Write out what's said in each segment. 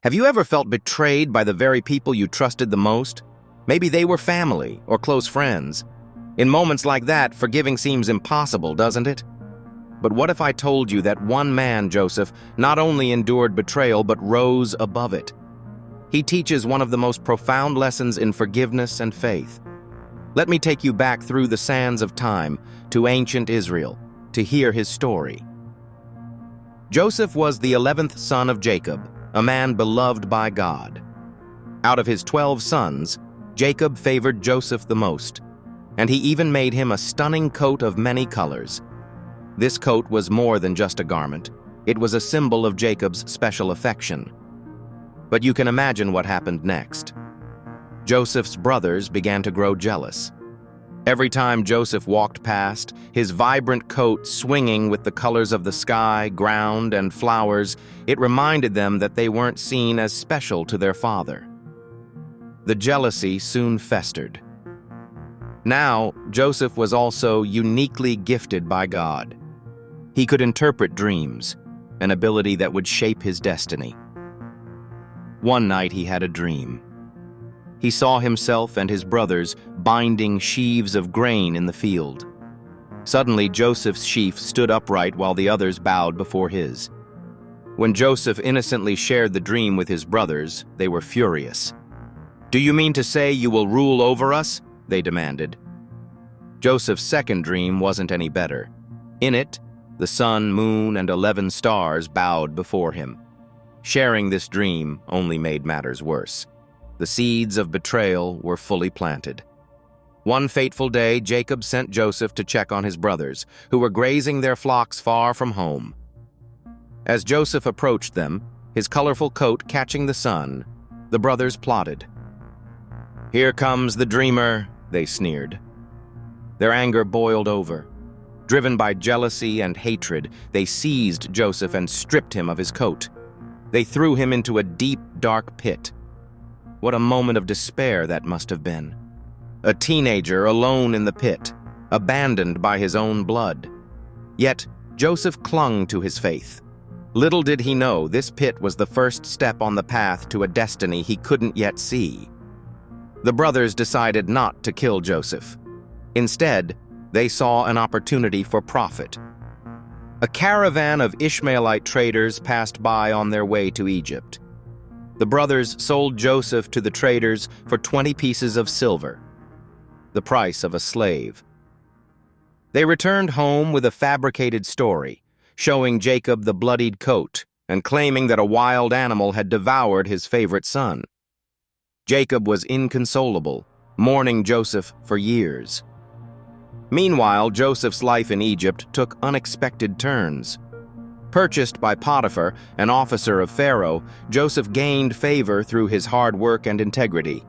Have you ever felt betrayed by the very people you trusted the most? Maybe they were family or close friends. In moments like that, forgiving seems impossible, doesn't it? But what if I told you that one man, Joseph, not only endured betrayal but rose above it? He teaches one of the most profound lessons in forgiveness and faith. Let me take you back through the sands of time to ancient Israel to hear his story. Joseph was the 11th son of Jacob, a man beloved by God. Out of his 12 sons, Jacob favored Joseph the most, and he even made him a stunning coat of many colors. This coat was more than just a garment. It was a symbol of Jacob's special affection. But you can imagine what happened next. Joseph's brothers began to grow jealous. Every time Joseph walked past, his vibrant coat swinging with the colors of the sky, ground, and flowers, it reminded them that they weren't seen as special to their father. The jealousy soon festered. Now, Joseph was also uniquely gifted by God. He could interpret dreams, an ability that would shape his destiny. One night he had a dream. He saw himself and his brothers binding sheaves of grain in the field. Suddenly, Joseph's sheaf stood upright while the others bowed before his. When Joseph innocently shared the dream with his brothers, they were furious. "Do you mean to say you will rule over us?" they demanded. Joseph's second dream wasn't any better. In it, the sun, moon, and 11 stars bowed before him. Sharing this dream only made matters worse. The seeds of betrayal were fully planted. One fateful day, Jacob sent Joseph to check on his brothers, who were grazing their flocks far from home. As Joseph approached them, his colorful coat catching the sun, the brothers plotted. "Here comes the dreamer," they sneered. Their anger boiled over. Driven by jealousy and hatred, they seized Joseph and stripped him of his coat. They threw him into a deep, dark pit. What a moment of despair that must have been. A teenager alone in the pit, abandoned by his own blood. Yet, Joseph clung to his faith. Little did he know this pit was the first step on the path to a destiny he couldn't yet see. The brothers decided not to kill Joseph. Instead, they saw an opportunity for profit. A caravan of Ishmaelite traders passed by on their way to Egypt. The brothers sold Joseph to the traders for 20 pieces of silver, the price of a slave. They returned home with a fabricated story, showing Jacob the bloodied coat and claiming that a wild animal had devoured his favorite son. Jacob was inconsolable, mourning Joseph for years. Meanwhile, Joseph's life in Egypt took unexpected turns. Purchased by Potiphar, an officer of Pharaoh, Joseph gained favor through his hard work and integrity.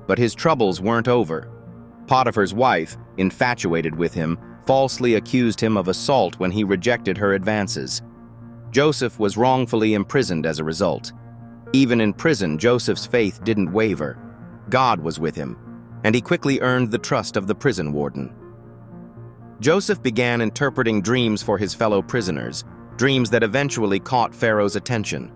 But his troubles weren't over. Potiphar's wife, infatuated with him, falsely accused him of assault when he rejected her advances. Joseph was wrongfully imprisoned as a result. Even in prison, Joseph's faith didn't waver. God was with him, and he quickly earned the trust of the prison warden. Joseph began interpreting dreams for his fellow prisoners, dreams that eventually caught Pharaoh's attention.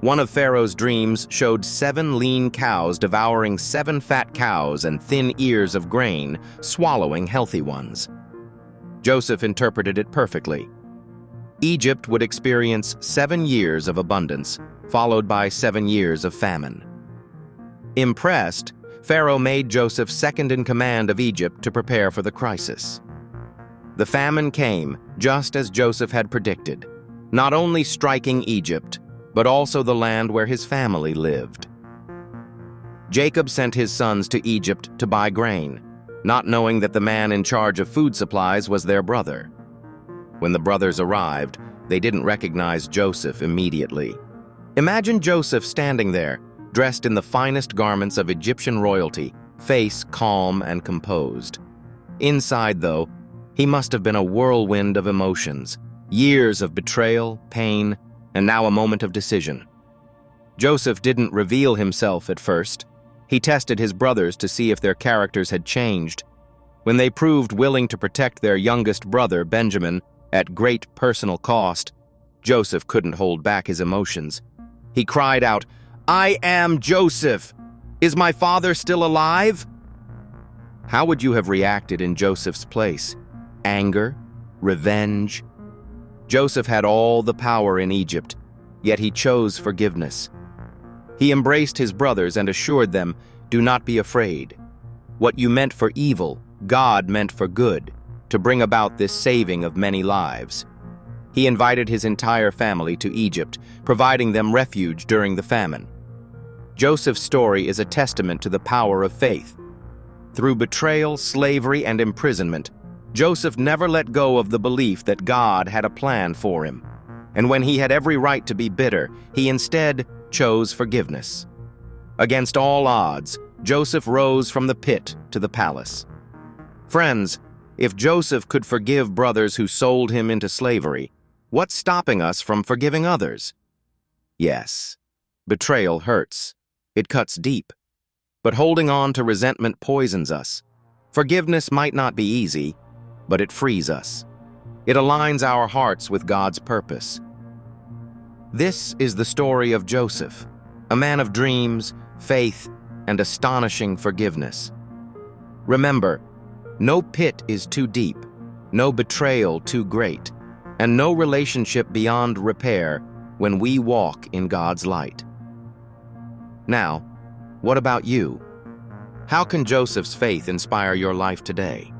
One of Pharaoh's dreams showed 7 lean cows devouring 7 fat cows and thin ears of grain, swallowing healthy ones. Joseph interpreted it perfectly. Egypt would experience 7 years of abundance, followed by 7 years of famine. Impressed, Pharaoh made Joseph second in command of Egypt to prepare for the crisis. The famine came, just as Joseph had predicted, not only striking Egypt, but also the land where his family lived. Jacob sent his sons to Egypt to buy grain, not knowing that the man in charge of food supplies was their brother. When the brothers arrived, they didn't recognize Joseph immediately. Imagine Joseph standing there, dressed in the finest garments of Egyptian royalty, face calm and composed. Inside, though, he must have been a whirlwind of emotions, years of betrayal, pain, and now a moment of decision. Joseph didn't reveal himself at first. He tested his brothers to see if their characters had changed. When they proved willing to protect their youngest brother, Benjamin, at great personal cost, Joseph couldn't hold back his emotions. He cried out, "I am Joseph! Is my father still alive?" How would you have reacted in Joseph's place? Anger? Revenge? Joseph had all the power in Egypt, yet he chose forgiveness. He embraced his brothers and assured them, "Do not be afraid. What you meant for evil, God meant for good, to bring about this saving of many lives." He invited his entire family to Egypt, providing them refuge during the famine. Joseph's story is a testament to the power of faith. Through betrayal, slavery, and imprisonment, Joseph never let go of the belief that God had a plan for him. And when he had every right to be bitter, he instead chose forgiveness. Against all odds, Joseph rose from the pit to the palace. Friends, if Joseph could forgive brothers who sold him into slavery, what's stopping us from forgiving others? Yes, betrayal hurts. It cuts deep. But holding on to resentment poisons us. Forgiveness might not be easy, but it frees us. It aligns our hearts with God's purpose. This is the story of Joseph, a man of dreams, faith, and astonishing forgiveness. Remember, no pit is too deep, no betrayal too great, and no relationship beyond repair when we walk in God's light. Now, what about you? How can Joseph's faith inspire your life today?